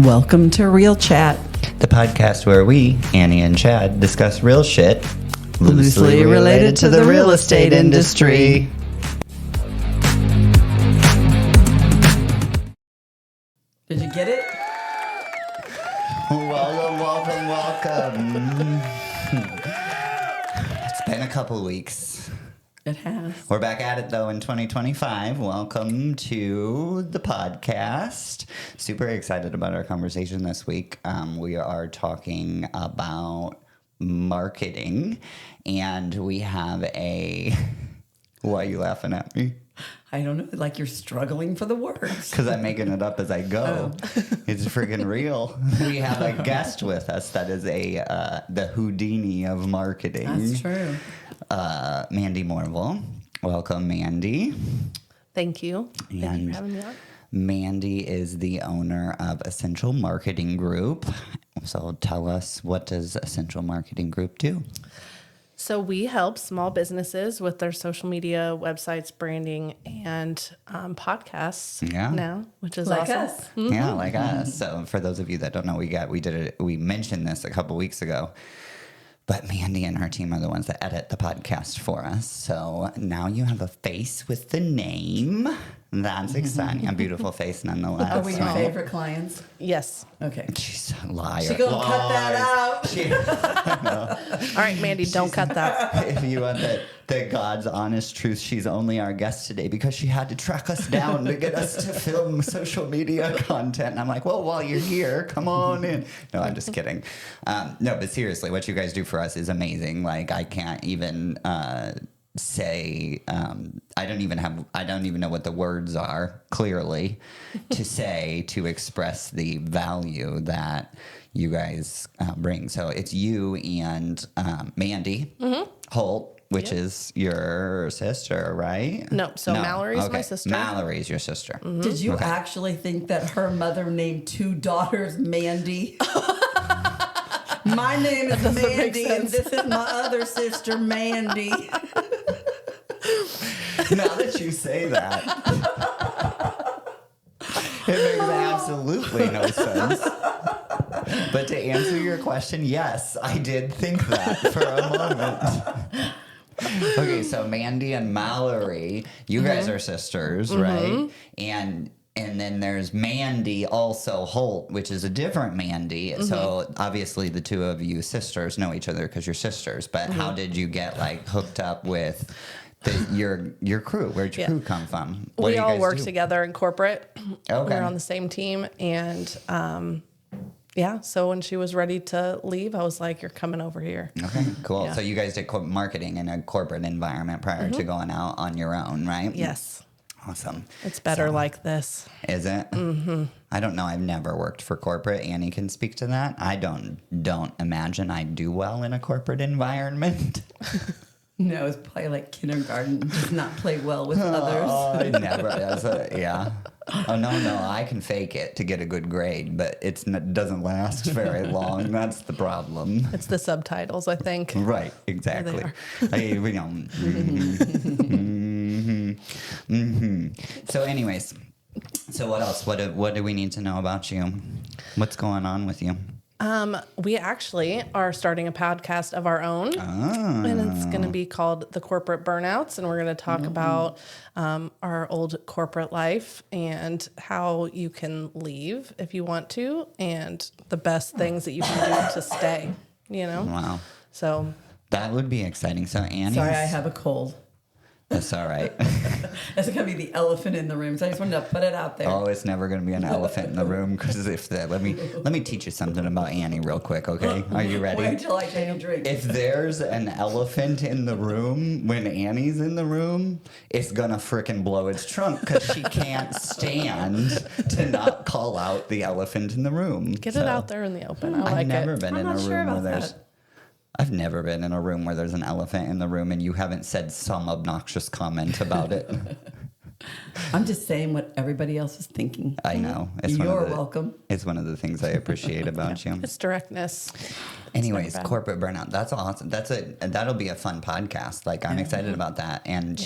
Welcome to Real Chat, the podcast where we, Annie and Chad, discuss real shit loosely related to the real estate industry. Did you get it? Welcome. It's been a couple weeks. It has. We're back at it, though, in 2025. Welcome to the podcast. Super excited about our conversation this week. We are talking about marketing, and we have a... Why are you laughing at me? I don't know, like you're struggling for the words. Because I'm making it up as I go. Oh. It's freaking real. We have a guest with us that is the Houdini of marketing. That's true. Mandy Morville. Welcome, Mandy. Thank you. Thank you for having me on. Mandy is the owner of Essential Marketing Group. So tell us, what does Essential Marketing Group do? So we help small businesses with their social media, websites, branding, and podcasts now, which is like awesome. us. Mm-hmm. Yeah, like us. So for those of you that don't know, we mentioned this a couple weeks ago. But Mandy and her team are the ones that edit the podcast for us. So now you have a face with the name. That's exciting. A beautiful face nonetheless. Are we your favorite clients? Yes. Okay. She's a liar. She's going to cut that out. All right, Mandy, don't cut that. If you want the God's honest truth, she's only our guest today because she had to track us down to get us to film social media content. And I'm like, well, while you're here, come on in. No, I'm just kidding. No, but seriously, what you guys do for us is amazing. Like, I can't even say, I don't even know what the words are clearly to express the value that you guys bring. So it's you and Mandy Holt, which is your sister, right? No, Mallory's my sister. Mallory's your sister. Mm-hmm. Did you actually think that her mother named two daughters Mandy? My name is Mandy, and this is my other sister, Mandy. Now that you say that, it makes absolutely no sense. But to answer your question, yes, I did think that for a moment. Okay, so Mandy and Mallory, you guys are sisters, right? And then there's Mandy, also Holt, which is a different Mandy. So obviously the two of you sisters know each other because you're sisters. But how did you get hooked up with your crew? Where'd your crew come from? What We do you all guys work do? together in corporate. Okay. We're on the same team. And so when she was ready to leave, I was like, you're coming over here. Okay, cool. Yeah. So you guys did marketing in a corporate environment prior to going out on your own, right? Yes. Awesome. It's better like this. Is it? Mm-hmm. I don't know. I've never worked for corporate. Annie can speak to that. I don't imagine I do well in a corporate environment. No, it's probably like kindergarten. Does not play well with others. Oh, it never does. Yeah. Oh, no. I can fake it to get a good grade, but it doesn't last very long. That's the problem. It's the subtitles, I think. Right. Exactly. So anyways, what else? What do we need to know about you? What's going on with you? We actually are starting a podcast of our own, and it's going to be called The Corporate Burnouts, and we're going to talk about our old corporate life and how you can leave if you want to, and the best things that you can do to stay, Wow. So That would be exciting. So Annie, Sorry, I have a cold. That's all right. That's going to be the elephant in the room. So I just wanted to put it out there. Oh, it's never going to be an elephant in the room because let me teach you something about Annie real quick, okay? Are you ready? Wait till I take a drink. If there's an elephant in the room when Annie's in the room, it's gonna frickin' blow its trunk because she can't stand to not call out the elephant in the room. get it out there in the open. I like I've never it. been I'm in a not sure room where about there's. that. I've never been in a room where there's an elephant in the room and you haven't said some obnoxious comment about it. I'm just saying what everybody else is thinking. I know. You're welcome. It's one of the things I appreciate about you. It's directness. Anyways, bad. corporate burnout. That's awesome. That'll be a fun podcast. I'm excited about that. And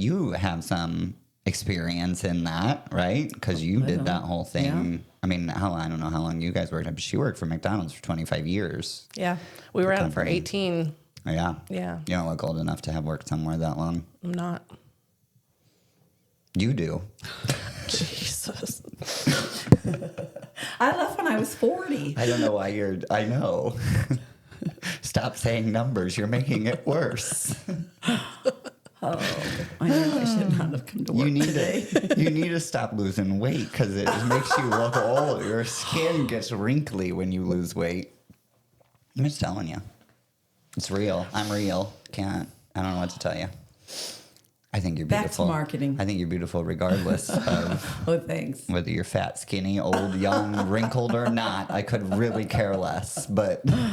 you have some experience in that, right? Because you did that whole thing I mean, I don't know how long you guys worked, but she worked for McDonald's for 25 years. Yeah. We were at it for 18. Yeah. Yeah. You don't look old enough to have worked somewhere that long. I'm not. You do. Jesus. I left when I was 40. I don't know why I know. Stop saying numbers. You're making it worse. Oh, I know I should not have come to work today. You need to stop losing weight because it makes you look old. Your skin gets wrinkly when you lose weight. I'm just telling you. It's real. I'm real. I don't know what to tell you. I think you're beautiful. Back to marketing. I think you're beautiful regardless of Oh, thanks. whether you're fat, skinny, old, young, wrinkled, or not. I could really care less. But now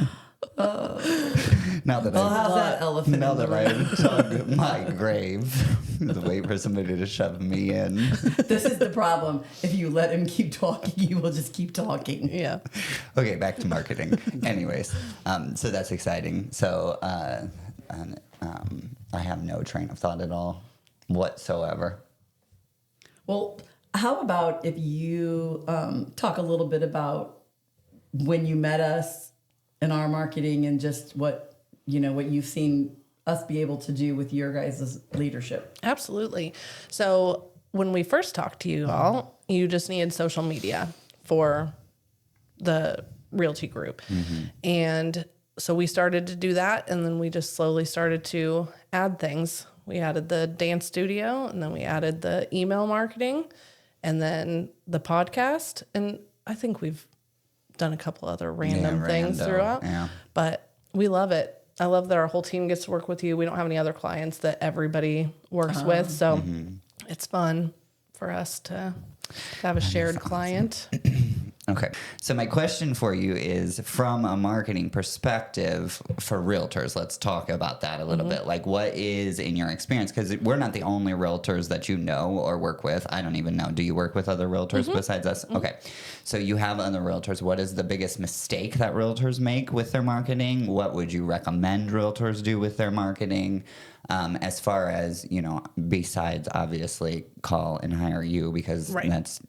that How's that elephant now in the that room? I've dug my grave, to wait for somebody to shove me in. This is the problem. If you let him keep talking, he will just keep talking. Yeah. Okay, back to marketing. Anyways, so that's exciting. So I have no train of thought at all whatsoever. Well, how about if you talk a little bit about when you met us in our marketing and just what you've seen us be able to do with your guys' leadership? Absolutely. So when we first talked to you all, you just needed social media for the realty group. Mm-hmm. And so we started to do that. And then we just slowly started to add things. We added the dance studio, and then we added the email marketing, and then the podcast. And I think we've done a couple other random things throughout. Yeah. But we love it. I love that our whole team gets to work with you. We don't have any other clients that everybody works with. So it's fun for us to have a shared client. Okay. So my question for you is, from a marketing perspective for realtors, let's talk about that a little bit. Like, what is, in your experience, because we're not the only realtors that you know or work with. I don't even know. Do you work with other realtors besides us? Okay. So you have other realtors. What is the biggest mistake that realtors make with their marketing? What would you recommend realtors do with their marketing? As far as, besides obviously call and hire you, because that's,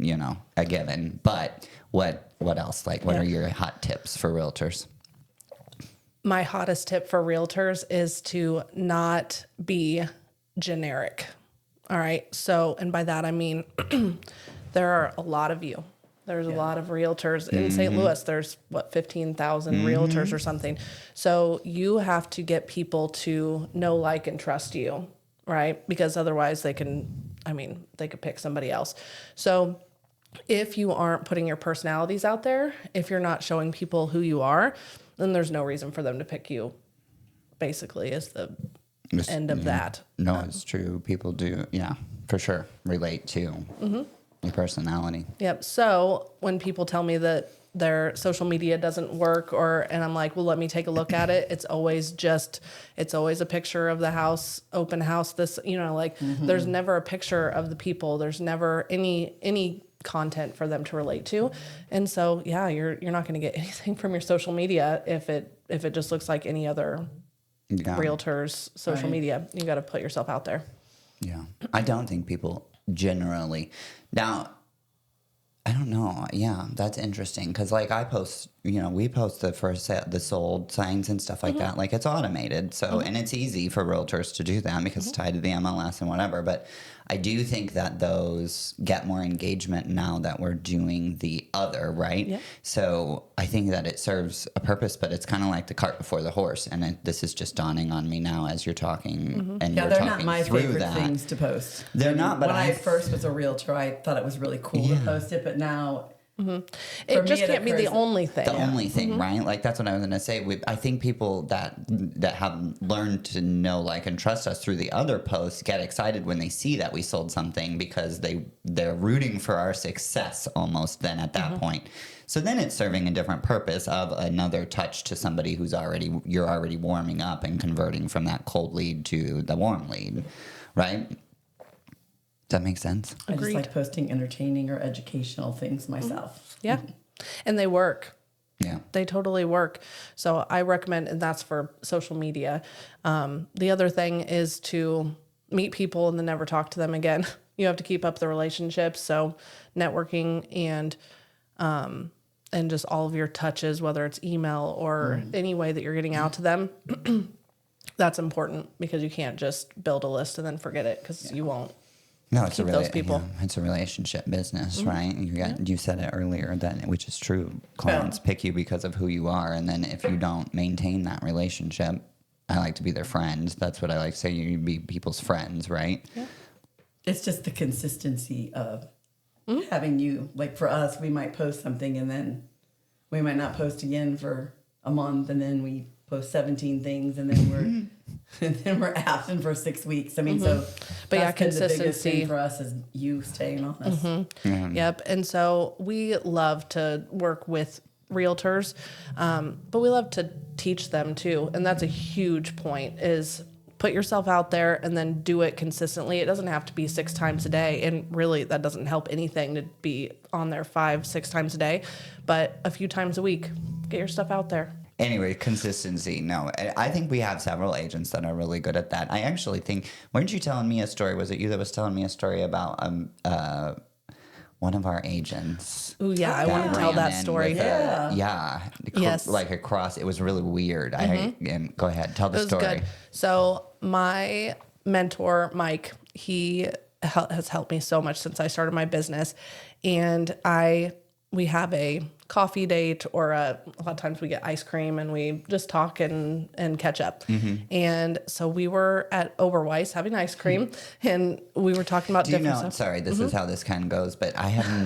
a given. But what else? Like, what are your hot tips for realtors? My hottest tip for realtors is to not be generic. All right. So, and by that, I mean, there are a lot of you. There's a lot of realtors in St. Louis. There's 15,000 realtors or something. So you have to get people to know, like, and trust you, right? Because otherwise they could pick somebody else. So if you aren't putting your personalities out there, if you're not showing people who you are, then there's no reason for them to pick you, basically, is the end of that. No, it's true. People do, for sure, relate to your personality. Yep. So when people tell me that their social media doesn't work, and I'm like, well, let me take a look at it. It's always a picture of the house, open house. There's never a picture of the people. There's never any content for them to relate to. And so, you're not going to get anything from your social media if it just looks like any other realtor's social media. You got to put yourself out there. Yeah. I don't think people generally. Now, I don't know. Yeah, that's interesting. Because, like, I post, we post the sold signs and stuff like that. Like, it's automated. So, and it's easy for realtors to do that because it's tied to the MLS and whatever. But I do think that those get more engagement now that we're doing the other, right? Yeah. So I think that it serves a purpose, but it's kind of like the cart before the horse. And this is just dawning on me now as you're talking. And Yeah, you're they're talking not my through favorite that. things to post. They're not, but when I first was a realtor, I thought it was really cool to post it, but now It just can't be the only thing. The only thing, right? Like, that's what I was going to say. I think people that have learned to know, like, and trust us through the other posts get excited when they see that we sold something because they're rooting for our success almost then at that point. So then it's serving a different purpose of another touch to somebody you're already warming up and converting from that cold lead to the warm lead, right? Does that make sense? I just Agreed. like posting entertaining or educational things myself. Yeah. And they work. Yeah. They totally work. So I recommend, and that's for social media. The other thing is to meet people and then never talk to them again. You have to keep up the relationships. So networking and and just all of your touches, whether it's email or any way that you're getting out to them. That's important because you can't just build a list and then forget it because you won't. No, it's keep those people. It's a relationship business, right? You said it earlier, which is true. Clients pick you because of who you are, and then if you don't maintain that relationship, I like to be their friends. That's what I like to say. You be people's friends, right? Yeah. It's just the consistency of having you. Like for us, we might post something and then we might not post again for a month, and then we post 17 things, and then we're absent for 6 weeks. I mean, so but yeah, that's been the biggest consistency thing for us is you staying on us. Yep. And so we love to work with realtors, but we love to teach them too. And that's a huge point is put yourself out there and then do it consistently. It doesn't have to be 6 times a day. And really that doesn't help anything to be on there 5-6 times a day, but a few times a week, get your stuff out there. Anyway, consistency. No, I think we have several agents that are really good at that. I actually think, weren't you telling me a story? Was it you that was telling me a story about one of our agents? Oh yeah, I want to tell that story. Yes. Like across, it was really weird. And go ahead, tell the story. Good. So my mentor, Mike, he has helped me so much since I started my business, and we have a coffee date, or a lot of times we get ice cream and we just talk and catch up. And so we were at Oberweis having ice cream, and we were talking about different stuff. Sorry, this is how this kind of goes, but I have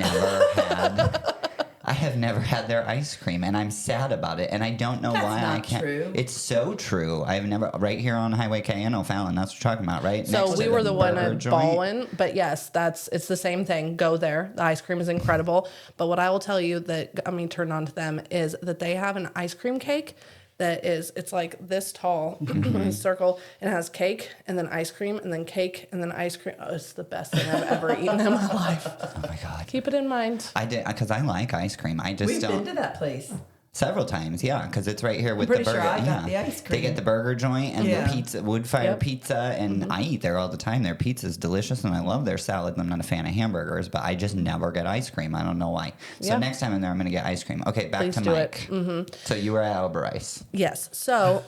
never had their ice cream, and I'm sad about it, and I don't know why I can't. True. It's so true. I've never, right here on Highway K in O'Fallon, that's what you're talking about, right? So Next we to were the one burger at joint. Baldwin, but yes, it's the same thing. Go there. The ice cream is incredible. But what I will tell you that got me turned on to them is that they have an ice cream cake that it's like this tall, in a circle, and it has cake and then ice cream and then cake and then ice cream. Oh, it's the best thing I've ever eaten in my life. Oh my God. Keep it in mind. I did, because I like ice cream. I just We've don't. been to that place. Several times, yeah, because it's right here with pretty the burger. sure I got the ice They cream. get the burger joint and Yeah. the pizza, wood fire Yep. pizza, and I eat there all the time. Their pizza's delicious, and I love their salad. I'm not a fan of hamburgers, but I just never get ice cream. I don't know why. So Yeah. next time I'm there, I'm going to get ice cream. Okay, back Please to do Mike. it. So you were at Oberweis. Yes. So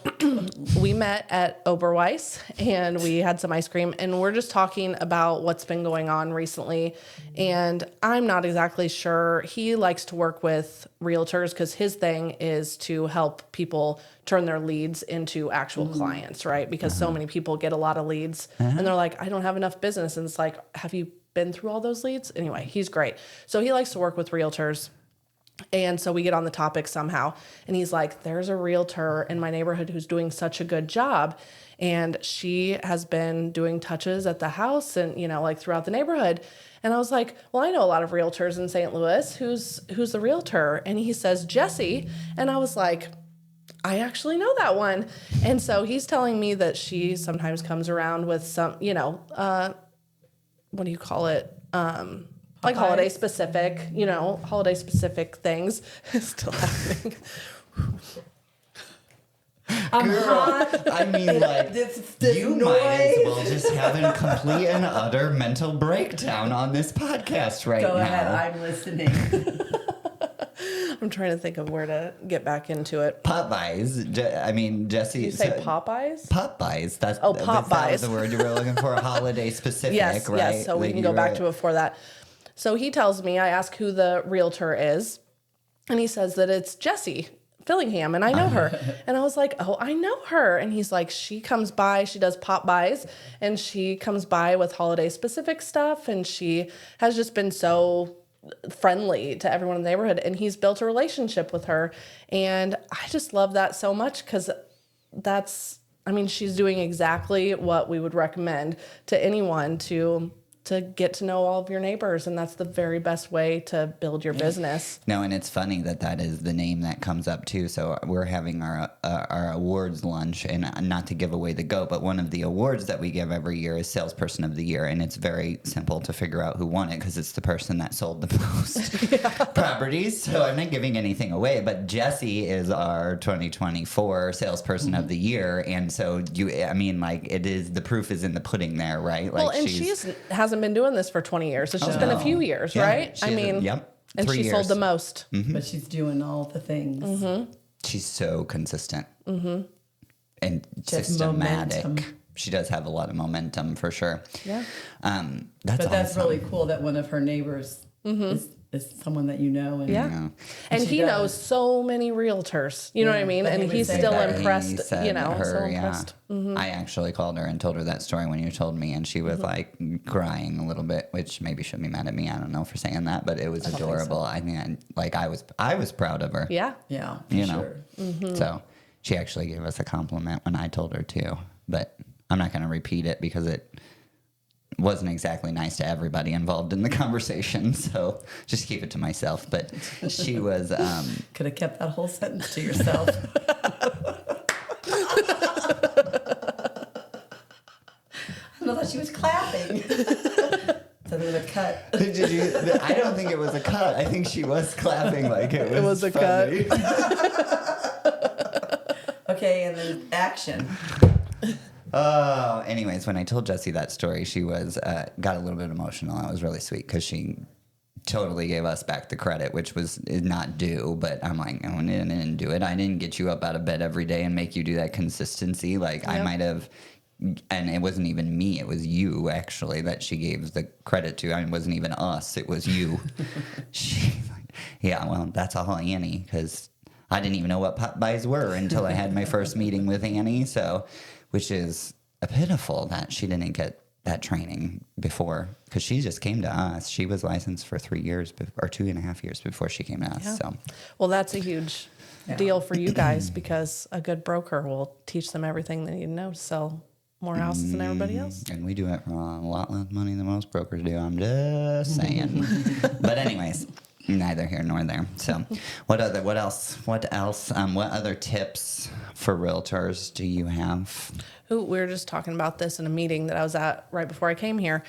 we met at Oberweis and we had some ice cream, and we're just talking about what's been going on recently. And I'm not exactly sure. He likes to work with realtors because his thing is to help people turn their leads into actual clients, right? Because so many people get a lot of leads and they're like, I don't have enough business. And it's like, have you been through all those leads? Anyway, he's great. So he likes to work with realtors. And so we get on the topic somehow, and he's like, there's a realtor in my neighborhood who's doing such a good job. And she has been doing touches at the house and, like throughout the neighborhood. And I was like, well, I know a lot of realtors in St. Louis. Who's the realtor? And he says, Jesse. And I was like, I actually know that one. And so he's telling me that she sometimes comes around with some, what do you call it? Like holiday specific, holiday specific things. Still happening. I mean, like, This you noise. might as well just have a complete and utter mental breakdown on this podcast right Go now. ahead, I'm listening. I'm trying to think of where to get back into it. Popeyes. Jesse. You say Popeyes? Popeyes. That was Popeyes. the word you were looking for. Holiday specific, Yes, right? yes. So we can go back to before that. So he tells me, I ask who the realtor is, and he says that it's Jessie Fillingham, and I know her. And I was like, oh, I know her. And he's like, she comes by, she does pop buys, and she comes by with holiday specific stuff, and she has just been so friendly to everyone in the neighborhood, and he's built a relationship with her. And I just love that so much because she's doing exactly what we would recommend to anyone to get to know all of your neighbors, and that's the very best way to build your business. No, and it's funny that is the name that comes up too. So we're having our awards lunch, and not to give away the goat, but one of the awards that we give every year is Salesperson of the Year, and it's very simple to figure out who won it because it's the person that sold the most properties. So I'm not giving anything away, but Jessie is our 2024 Salesperson of the Year, and so it is, the proof is in the pudding there, right? Like, well, and she hasn't been doing this for 20 years. It's just been a few years, Yeah, right? Yep. And 3 she years. sold the most. But she's doing all the things. She's so consistent and Just systematic. momentum. She does have a lot of momentum for sure. Yeah. That's That's awesome. really cool that one of her neighbors is someone that you know. And Yeah. Yeah. And she he does. knows so many realtors. You know what I Yeah, mean? but he And would he's say still that he impressed, said you know, her, so yeah. impressed. I actually called her and told her that story when you told me, and she was like crying a little bit, which maybe shouldn't be mad at me. I don't know for saying that, but it was adorable. I mean, like I was proud of her. Yeah. Yeah, for You know. sure. So she actually gave us a compliment when I told her too, but I'm not going to repeat it because it wasn't exactly nice to everybody involved in the conversation. So just keep it to myself. But she was, Could have kept that whole sentence to yourself. I thought she was clapping. So there was a cut. did you? I don't think it was a cut. I think she was clapping like it was a funny. Okay, and then action. Oh, anyways, when I told Jessie that story, she was got a little bit emotional. It was really sweet because she totally gave us back the credit, which is not due. But I'm like, oh, I didn't do it. I didn't get you up out of bed every day and make you do that consistency. Like I might have, and it wasn't even me. It was you actually that she gave the credit to. I mean, it wasn't even us. It was you. Yeah, well, that's all Annie because I didn't even know what pop buys were until I had my first meeting with Annie. So. Which is pitiful that she didn't get that training before because she just came to us. She was licensed for 3 years or 2.5 years before she came to us. Yeah. So, Well, that's a huge deal for you guys because a good broker will teach them everything they need to know to sell more houses than everybody else. and we do it for a lot less money than most brokers do. I'm just saying. But anyways, neither here nor there. So, what else? What other tips for realtors do you have? Ooh, we were just talking about this in a meeting that I was at right before I came here.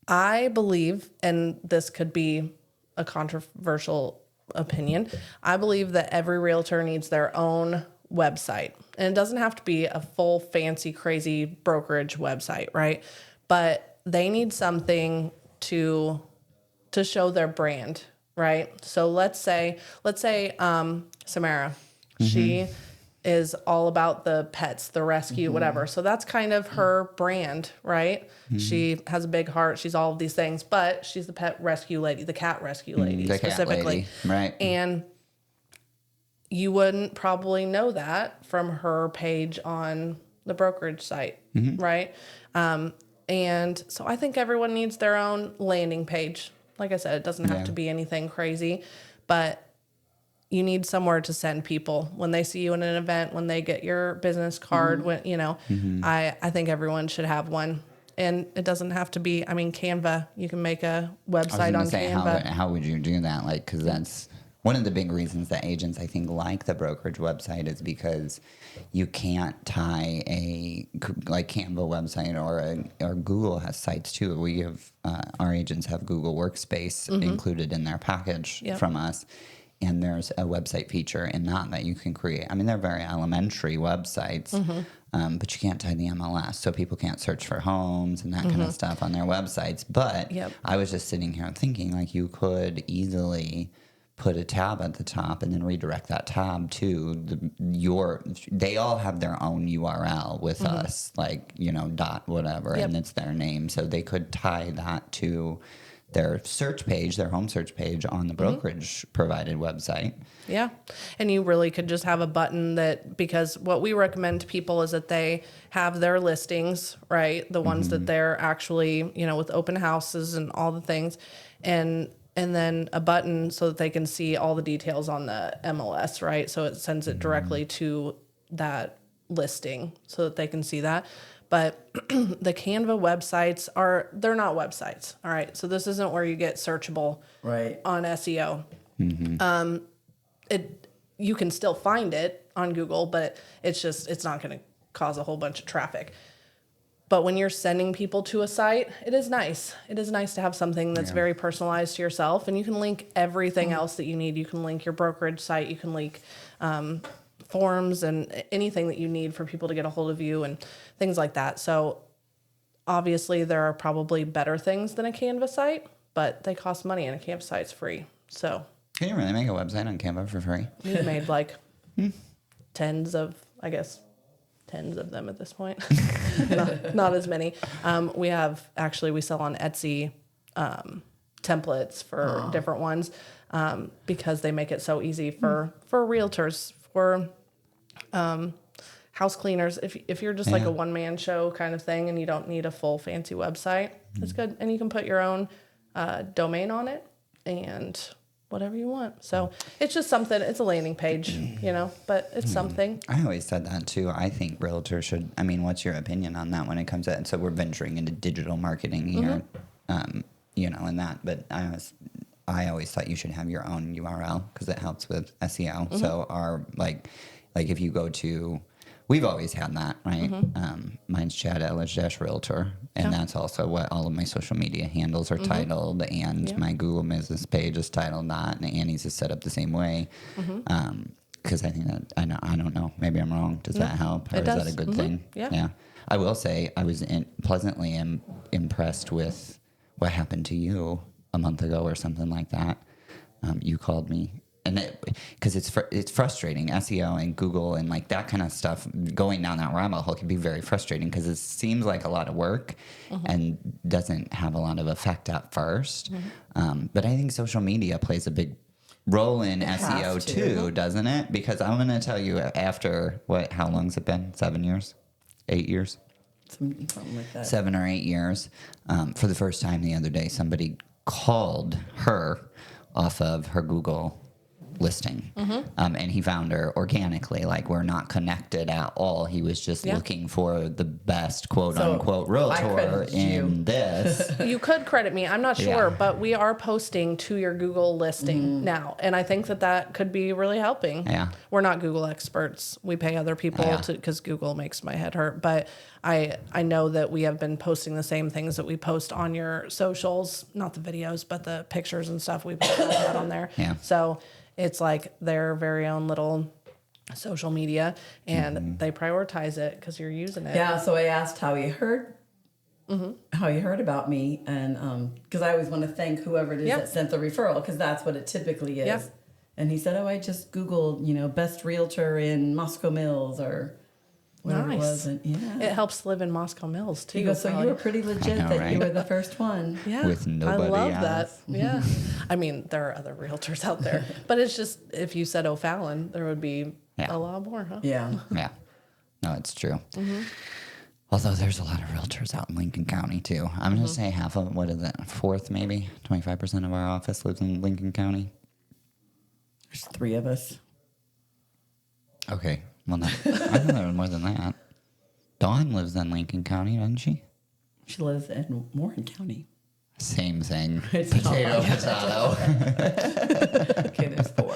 I believe, and this could be a controversial opinion, I believe that every realtor needs their own website. And it doesn't have to be a full fancy crazy brokerage website, right? But they need something to show their brand, right? So let's say Samara, she is all about the pets, the rescue, whatever. So that's kind of her brand, right? She has a big heart. She's all of these things, but she's the pet rescue lady, the cat rescue lady The cat specifically. lady, right? And you wouldn't probably know that from her page on the brokerage site, right? And so I think everyone needs their own landing page. Like I said, it doesn't have to be anything crazy, but you need somewhere to send people when they see you in an event, when they get your business card, when, you know, I think everyone should have one. And it doesn't have to be, I mean, Canva, you can make a website on Canva. How would you do that? Like, because that's one of the big reasons that agents, I think, like the brokerage website is because you can't tie like Canva website or Google has sites too. We have, our agents have Google Workspace included in their package from us. And there's a website feature in that you can create. I mean, they're very elementary websites, but you can't tie the MLS. So people can't search for homes and that kind of stuff on their websites. But I was just sitting here thinking, like, you could put a tab at the top and then redirect that tab to they all have their own URL with us, like, you know, dot whatever, and it's their name. So they could tie that to their search page, their home search page on the brokerage provided website. Yeah. And you really could just have a button that, because what we recommend to people is that they have their listings, right? The ones that they're actually, you know, with open houses and all the things. And then a button so that they can see all the details on the MLS, right? So it sends it directly to that listing so that they can see that. But the Canva websites they're not websites. All right. So this isn't where you get searchable on SEO. You can still find it on Google, but it's not going to cause a whole bunch of traffic. But when you're sending people to a site, it is nice. It is nice to have something that's very personalized to yourself, and you can link everything else that you need. You can link your brokerage site. You can link forms and anything that you need for people to get a hold of you and things like that. So obviously there are probably better things than a Canva site, but they cost money and a campsite's free. So Can you really make a website on Canva for free? we've made like tens of them at this point. not as many. We sell on Etsy templates for different ones because they make it so easy for realtors, for house cleaners. If you're just like a one-man show kind of thing and you don't need a full fancy website, it's good. And you can put your own domain on it and whatever you want. So it's just something, it's a landing page, but it's something. I always said that too. I think realtors should, what's your opinion on that when it comes to, so we're venturing into digital marketing here, and that, but I always thought you should have your own URL because it helps with SEO. So if you go to, we've always had that, right? Mine's Chad Elledge Realtor, and that's also what all of my social media handles are titled, and my Google business page is titled that, and Annie's is set up the same way. Because I think that, I don't know, maybe I'm wrong. Does that help, or is that a good thing? Yeah. I will say I was pleasantly impressed with what happened to you a month ago or something like that. You called me. And because it's frustrating, SEO and Google and like that kind of stuff, going down that rabbit hole can be very frustrating because it seems like a lot of work and doesn't have a lot of effect at first. But I think social media plays a big role in SEO too, doesn't it? Because I'm going to tell you after how long's it been? 7 years? 8 years? Something like that. 7 or 8 years. For the first time the other day, somebody called her off of her Google listing, and he found her organically. Like, we're not connected at all. He was just looking for the best quote unquote realtor in this. You could credit me. I'm not sure, but we are posting to your Google listing now, and I think that could be really helping. We're not Google experts. We pay other people because Google makes my head hurt. But I know that we have been posting the same things that we post on your socials, not the videos, but the pictures and stuff. We post all that on there. So it's like their very own little social media, and they prioritize it because you're using it. Yeah, so I asked how he heard about me, and because I always want to thank whoever it is that sent the referral, because that's what it typically is. Yep. And he said, I just Googled, best realtor in Moscow Mills or whatever it was. And, It helps live in Moscow Mills, too. He goes, so you were pretty legit that you were the first one. Yeah, with nobody I love else. that. Yeah. There are other realtors out there, but it's just, if you said O'Fallon, there would be a lot more, huh? Yeah. Yeah. No, it's true. Although there's a lot of realtors out in Lincoln County, too. I'm going to say half of, what is it, a fourth maybe? 25% of our office lives in Lincoln County. There's 3 of us. Okay. Well, no, I know there was more than that. Dawn lives in Lincoln County, doesn't she? She lives in Warren County. Same thing. It's Potato. Okay, there's 4.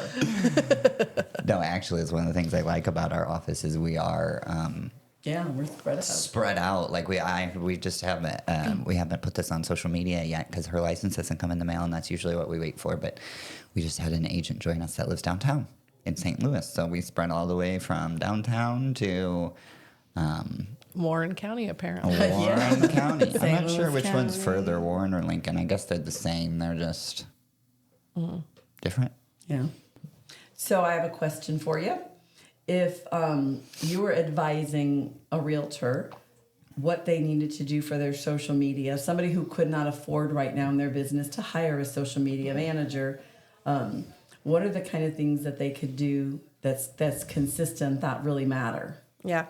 No, actually, it's one of the things I like about our office is we are we're spread out. spread out. Like we just haven't we haven't put this on social media yet because her license hasn't come in the mail, and that's usually what we wait for. But we just had an agent join us that lives downtown in St. Louis, so we spread all the way from downtown to Warren County, apparently. Warren County. I'm not St. sure Louis which one's County. further, Warren or Lincoln. I guess they're the same. They're just different. Yeah. So I have a question for you. If you were advising a realtor what they needed to do for their social media, somebody who could not afford right now in their business to hire a social media manager, what are the kind of things that they could do that's consistent that really matter? Yeah.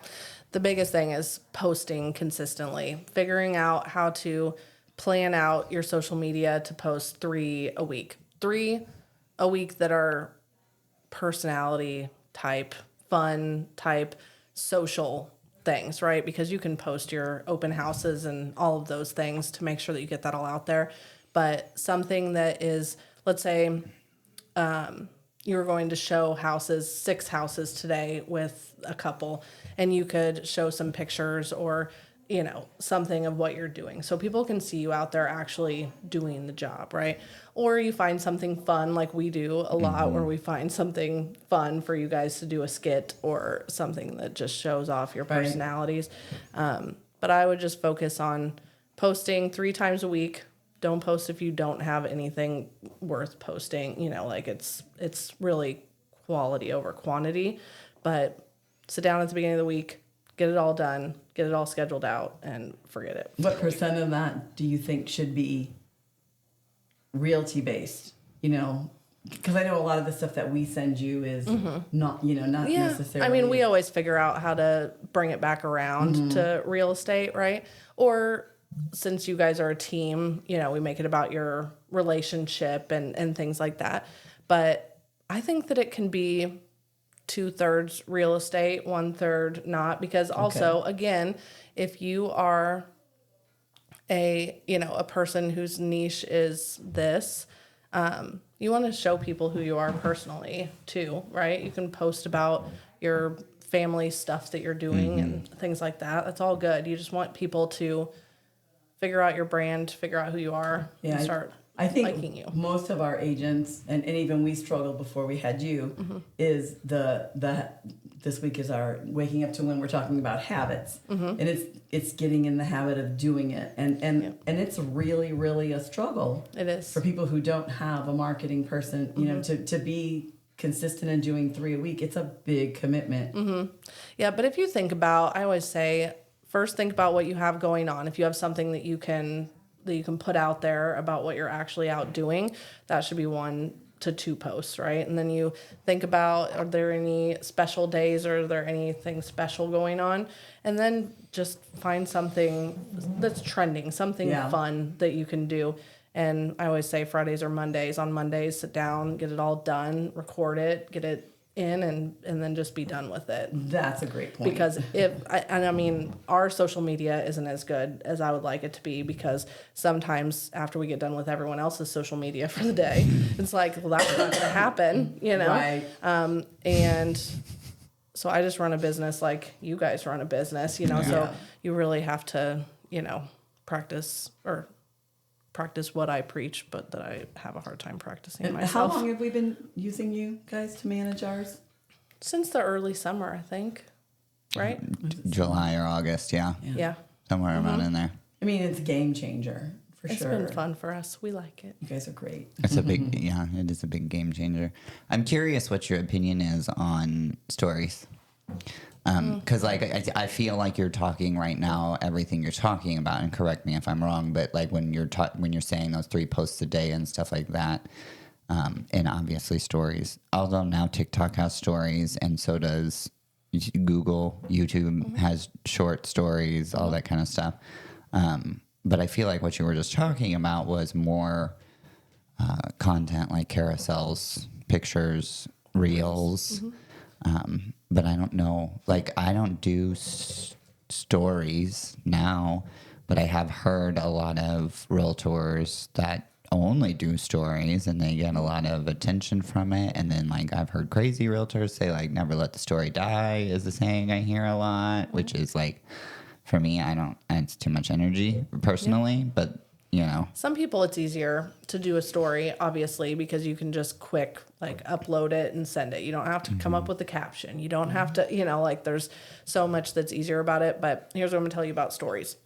The biggest thing is posting consistently, figuring out how to plan out your social media to post 3 a week. 3 a week that are personality type, fun type, social things, right? Because you can post your open houses and all of those things to make sure that you get that all out there. But something that is, let's say, you're going to show 6 houses today with a couple, and you could show some pictures or, something of what you're doing. So people can see you out there actually doing the job, right? Or you find something fun like we do a lot, where we find something fun for you guys to do a skit or something that just shows off your personalities. But I would just focus on posting 3 times a week Don't post if you don't have anything worth posting. You know, like it's really quality over quantity. But sit down at the beginning of the week, get it all done, get it all scheduled out, and forget it. What percent of that do you think should be realty based? You know, because I know a lot of the stuff that we send you is not, you know, not necessarily. I mean, we always figure out how to bring it back around to real estate, right? Or since you guys are a team, you know, we make it about your relationship and things like that. But I think that it can be 2/3 real estate, 1/3 not, because also, again, if you are a person whose niche is this, you want to show people who you are personally too, right? You can post about your family stuff that you're doing and things like that. That's all good. You just want people to figure out your brand, figure out who you are, and start I think liking you. Most of our agents, and even we struggled before we had you, is this week is our waking up to when we're talking about habits, and it's getting in the habit of doing it, and it's really, really a struggle. It is for people who don't have a marketing person, you know, to be consistent in doing 3 a week. It's a big commitment. Yeah, but if you think about, I always say, first think about what you have going on. If you have something that you can put out there about what you're actually out doing, that should be 1 to 2 posts, right? And then you think about, are there any special days or are there anything special going on? And then just find something that's trending, something fun that you can do. And I always say Fridays or Mondays. On Mondays, sit down, get it all done, record it, get it in, and then just be done with it. That's a great point. Because I mean, our social media isn't as good as I would like it to be, because sometimes after we get done with everyone else's social media for the day, it's like, well, that's not going to happen, you know? Right. And so I just run a business like you guys run a business, you know, so you really have to, you know, practice what I preach, but that I have a hard time practicing And myself. how long have we been using you guys to manage ours? Since the early summer, I think, right? July or August, yeah. Somewhere around in there. I mean, it's a game changer for sure. It's been fun for us. We like it. You guys are great. It's a big, it is a big game changer. I'm curious what your opinion is on stories. Because I feel like you're talking right now, everything you're talking about, and correct me if I'm wrong, but like when you're saying those 3 posts a day and stuff like that, and obviously stories. Although now TikTok has stories, and so does Google, YouTube has short stories, all that kind of stuff. But I feel like what you were just talking about was more content like carousels, pictures, reels. But I don't know, like I don't do stories now, but I have heard a lot of realtors that only do stories and they get a lot of attention from it. And then like I've heard crazy realtors say like never let the story die is the saying I hear a lot, which is like, for me, it's too much energy personally, but you know. Some people it's easier to do a story, obviously, because you can just quick like upload it and send it. You don't have to come up with the caption. You don't have to, you know, like there's so much that's easier about it. But here's what I'm gonna tell you about stories,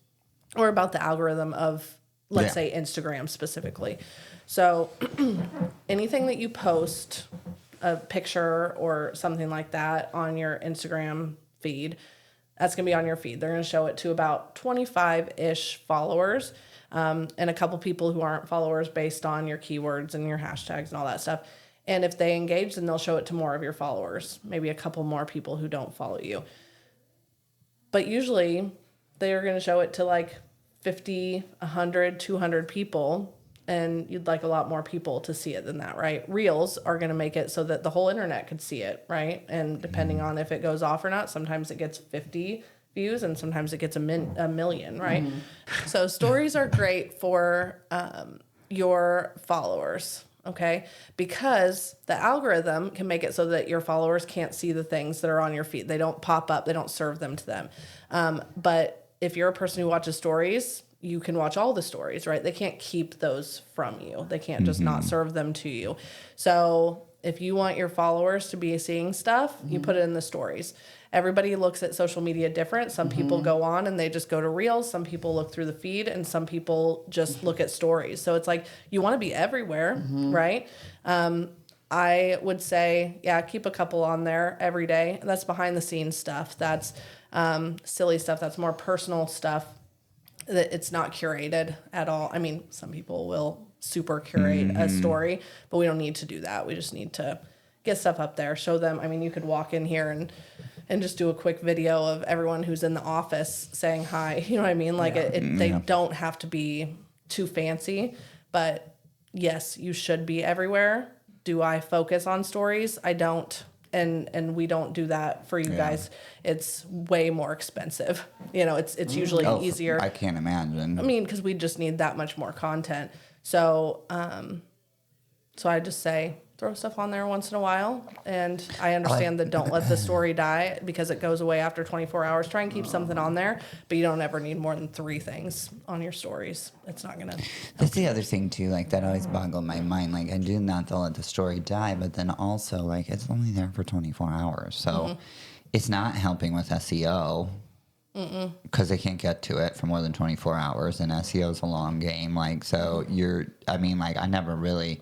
or about the algorithm of, let's say, Instagram specifically. So anything that you post, a picture or something like that on your Instagram feed, that's gonna be on your feed. They're gonna show it to about 25-ish followers. And a couple people who aren't followers based on your keywords and your hashtags and all that stuff. And if they engage, then they'll show it to more of your followers, maybe a couple more people who don't follow you. But usually they're going to show it to like 50, 100, 200 people, and you'd like a lot more people to see it than that, right? Reels are going to make it so that the whole internet could see it, right? And depending on if it goes off or not, sometimes it gets 50 views and sometimes it gets a million, right? So stories are great for your followers, okay? Because the algorithm can make it so that your followers can't see the things that are on your feed. They don't pop up, they don't serve them to them. But if you're a person who watches stories, you can watch all the stories, right? They can't keep those from you. They can't just not serve them to you. So if you want your followers to be seeing stuff, you put it in the stories. everybody looks at social media different. Some people go on and they just go to reels. Some people look through the feed, and some people just look at stories. So it's like, you want to be everywhere, right? I would say, yeah, keep a couple on there every day. That's behind the scenes stuff. That's silly stuff. That's more personal stuff. That it's not curated at all. I mean, some people will super curate a story, but we don't need to do that. We just need to get stuff up there, show them. I mean, you could walk in here and just do a quick video of everyone who's in the office saying hi. You know what I mean? Like they don't have to be too fancy, but yes, you should be everywhere. Do I focus on stories? I don't. And we don't do that for you guys. It's way more expensive. You know, it's usually easier. I can't imagine. I mean, because we just need that much more content. So, so I just say throw stuff on there once in a while. And I understand that don't let the story die because it goes away after 24 hours. Try and keep something on there, but you don't ever need more than 3 things on your stories. It's not going to. That's the other thing too, like that always boggled my mind. Like I do not to let the story die, but then also like it's only there for 24 hours. So it's not helping with SEO because they can't get to it for more than 24 hours, and SEO is a long game. Like, so I never really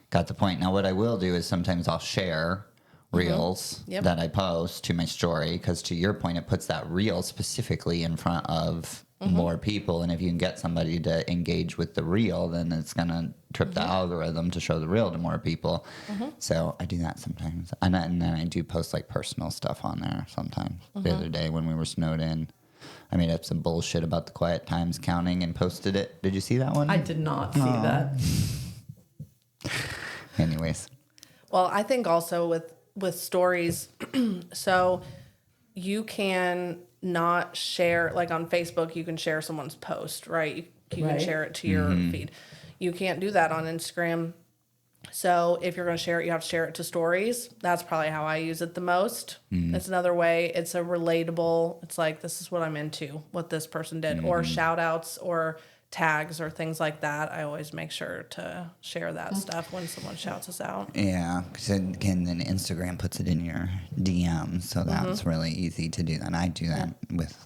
got the point. Now, what I will do is sometimes I'll share reels that I post to my story, because to your point, it puts that reel specifically in front of more people. And if you can get somebody to engage with the reel, then it's going to trip the algorithm to show the reel to more people. So I do that sometimes. And then I do post like personal stuff on there sometimes. The other day when we were snowed in, I made up some bullshit about the quiet times counting and posted it. Did you see that one? I did not see that. Anyways. Well, I think also with stories, so you can not share, like on Facebook, you can share someone's post, right? You can share it to your feed. You can't do that on Instagram. So if you're going to share it, you have to share it to stories. That's probably how I use it the most. It's another way. It's a relatable, it's like, this is what I'm into, what this person did, or shout outs or tags or things like that. I always make sure to share that stuff when someone shouts us out. Yeah, because again, then Instagram puts it in your DMs, so that's really easy to do. And I do that with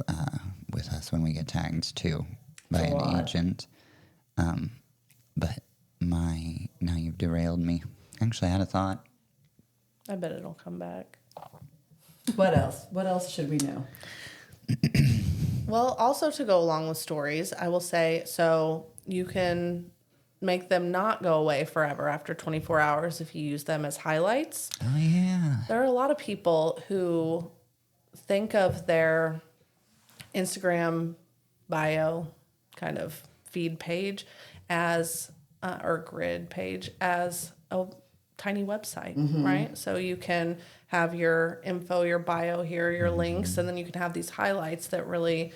us when we get tagged too by an agent. But now you've derailed me. Actually, I had a thought. I bet it'll come back. What else? What else should we know? Well, also to go along with stories, I will say, so you can make them not go away forever after 24 hours if you use them as highlights. Oh, yeah. There are a lot of people who think of their Instagram bio kind of feed page as, or grid page as a tiny website, right? So you can have your info, your bio here, your links, and then you can have these highlights that really,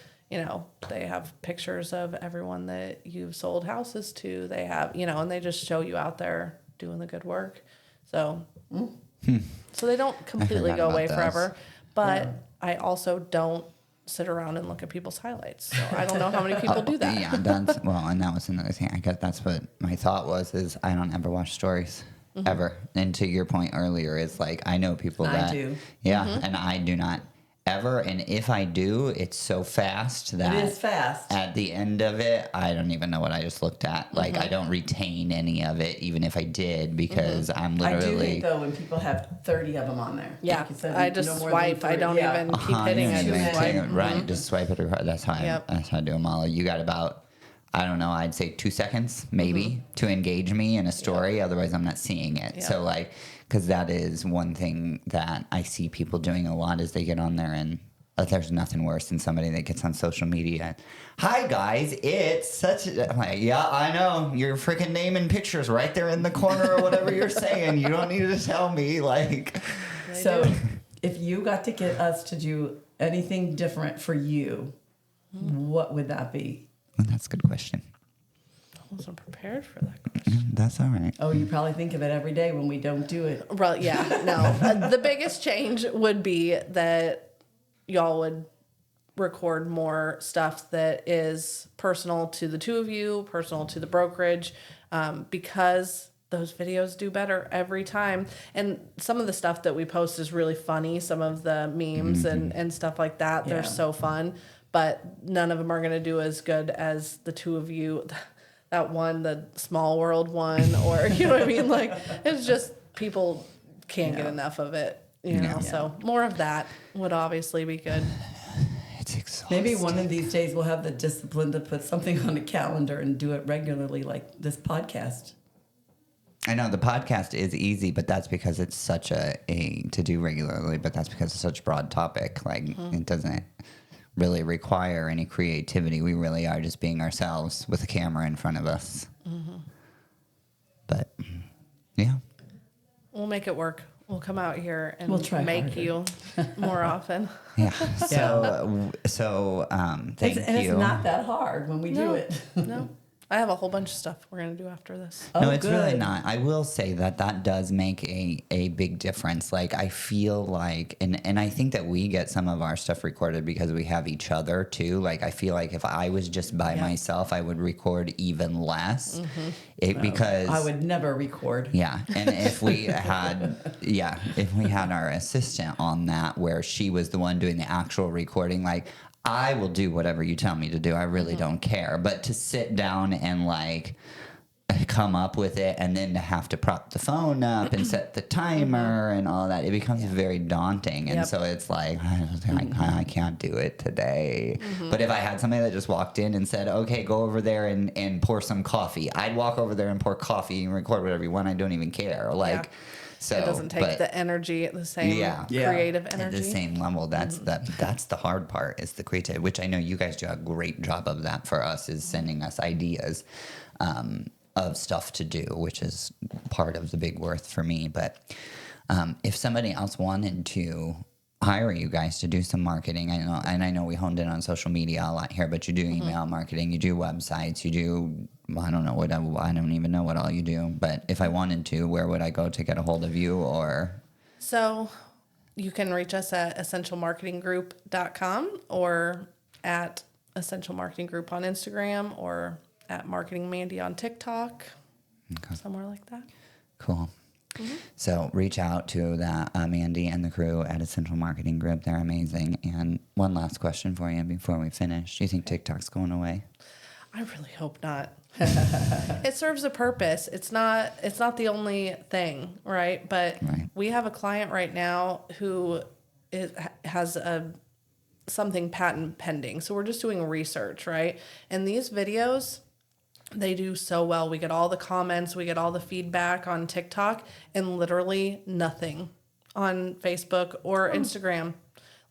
they have pictures of everyone that you've sold houses to. They have, and they just show you out there doing the good work. So, so they don't completely go away forever, but I also don't sit around and look at people's highlights. So I don't know how many people do that. Yeah, and that was another thing. I guess that's what my thought is I don't ever watch stories. Ever. And to your point earlier, it's like I know people that I do. Yeah, and I do not ever. And if I do, it's so fast that It is fast. at the end of it, I don't even know what I just looked at. Like I don't retain any of it, even if I did, because I'm I do literally. think though when people have 30 of them on there. Yeah, like you said, I just no more swipe. than I 3. don't even keep hitting you it. don't Just maintain swipe. it, right? Just swipe it across. That's how Yep. that's how I do them all. You got about, I don't know, I'd say 2 seconds maybe to engage me in a story. Otherwise, I'm not seeing it. So because that is one thing that I see people doing a lot is they get on there and there's nothing worse than somebody that gets on social media. Hi guys, it's such a, I'm like, yeah, I know. Your freaking name and pictures right there in the corner or whatever you're saying. You don't need to tell me. Like, So if you got to get us to do anything different for you, what would that be? well, that's a good question. I wasn't prepared for that question. That's all right. Oh, you probably think of it every day when we don't do it. Well, yeah, no. The biggest change would be that y'all would record more stuff that is personal to the two of you, personal to the brokerage, because those videos do better every time. And some of the stuff that we post is really funny. Some of the memes and stuff like that, they're Yeah. so fun. But none of them are going to do as good as the two of you. That one, the Small World one, or, you know what I mean? Like, it's just people can't get enough of it, you know? So more of that would obviously be good. It's exhausting. Maybe one of these days we'll have the discipline to put something on a calendar and do it regularly, like this podcast. I know the podcast is easy, but that's because it's such a to do regularly, but that's because it's such a broad topic. Like, it doesn't really require any creativity. We really are just being ourselves with a camera in front of us. But, yeah. We'll make it work. We'll come out here and We'll try make harder. you more often. Yeah. So, thank And you. it's not that hard when we do it. No. I have a whole bunch of stuff we're going to do after this. No, Oh, it's really good. not. I will say that does make a big difference. Like, I feel like, and I think that we get some of our stuff recorded because we have each other too. Like, I feel like if I was just by myself, I would record even less. Because I would never record. yeah, and if we had our assistant on that, where she was the one doing the actual recording, like, I will do whatever you tell me to do. I really don't care. But to sit down and like come up with it and then to have to prop the phone up and set the timer and all that, it becomes very daunting. And so it's like, I can't do it today. But if I had somebody that just walked in and said, okay, go over there and pour some coffee, I'd walk over there and pour coffee and record whatever you want. I don't even care. Like, so It doesn't take the energy at the same creative energy. at the same level. That's that's the hard part, is the creative, which I know you guys do a great job of that for us, is sending us ideas of stuff to do, which is part of the big worth for me. But if somebody else wanted to hire you guys to do some marketing, I know we honed in on social media a lot here, but you do email marketing, you do websites, you do, I don't even know what all you do. But if I wanted to, where would I go to get a hold of you? Or So you can reach us at essentialmarketinggroup.com or at Essential Marketing Group on Instagram or at Marketing Mandy on TikTok, somewhere like that. Cool. So reach out to that Mandy and the crew at Essential Marketing Group. They're amazing. And one last question for you before we finish. Do you think TikTok's going away? I really hope not. It serves a purpose. It's not the only thing, right? But we have a client right now who has something patent pending. So we're just doing research, right? And these videos, they do so well. We get all the comments, we get all the feedback on TikTok, and literally nothing on Facebook or Instagram.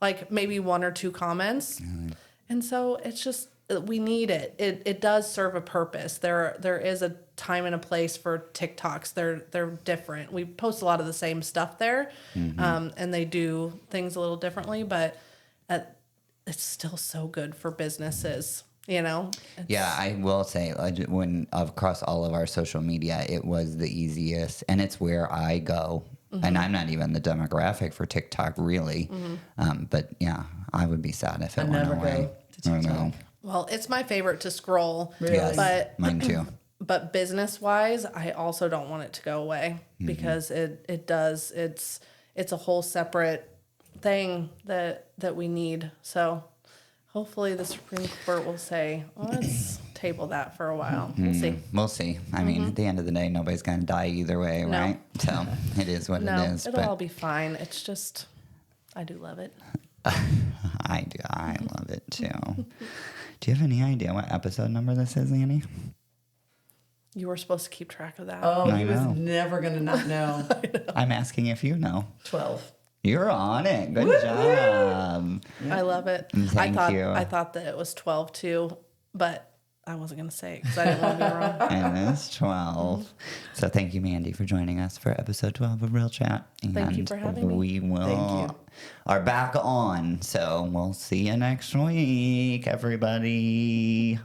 Like maybe one or two comments. And so it's just, we need it. It does serve a purpose. There is a time and a place for TikToks. They're different. We post a lot of the same stuff there, and they do things a little differently, but it's still so good for businesses. You know? Yeah, I will say, when across all of our social media, it was the easiest, and it's where I go. And I'm not even the demographic for TikTok, really. But yeah, I would be sad if it went away. To TikTok. Well, it's my favorite to scroll. Really? Yes, But mine too. But business wise, I also don't want it to go away because it does. It's a whole separate thing that we need. So hopefully the Supreme Court will say, well, let's table that for a while. We'll see. We'll see. I mean, at the end of the day, nobody's going to die either way, No. right? So it is what No, it is. it'll all be fine. It's just, I do love it. I do. I love it too. Do you have any idea what episode number this is, Annie? You were supposed to keep track of that. Oh, I he was know. never going to not know. I'm asking if you know. 12. You're on it. Good job. I love it. Thank you. I thought that it was 12 too, but I wasn't going to say it because I didn't want to be wrong. And it's 12. So thank you, Mandy, for joining us for episode 12 of Real Chat. And Thank you for having me. We will Thank you. are back on. So we'll see you next week, everybody.